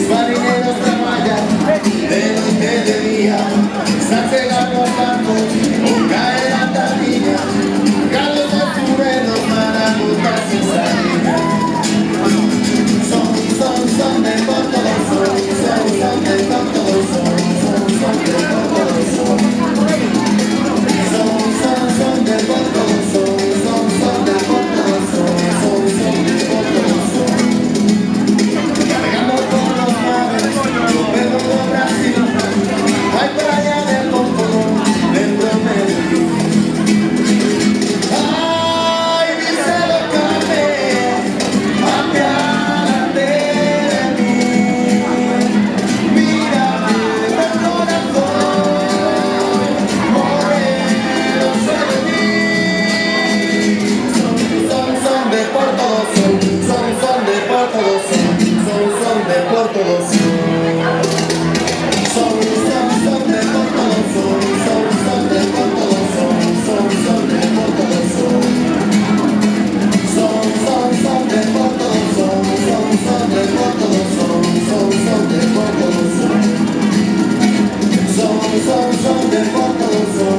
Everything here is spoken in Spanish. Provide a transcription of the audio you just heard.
Marineros trabajan de noche de día, se cegan los bancos, cae la tablilla, caldos de sureros, maracuyas y salinas. Son de Puerto del Sol, son de Puerto del Sol, son de Puerto del Sol. Son de Puerto del Sol, son de Puerto del Sol, son de Puerto del Sol. Navegamos por los mares, pero por Brasil, hay por allá del Congo, dentro de Medellín. Ay, dice los cafés, apiádate de mí. Mírame el corazón, moreno soy de ti. Son de Puerto del Sol, son de Puerto del Sol. Son de Puerto del Sol. Son de Puerto del Sol. Son de Puerto del Sol. Son de Puerto del Sol. Son de Puerto del Sol. Son de Puerto del Sol. Son de Puerto del Sol. Son de Puerto del Sol.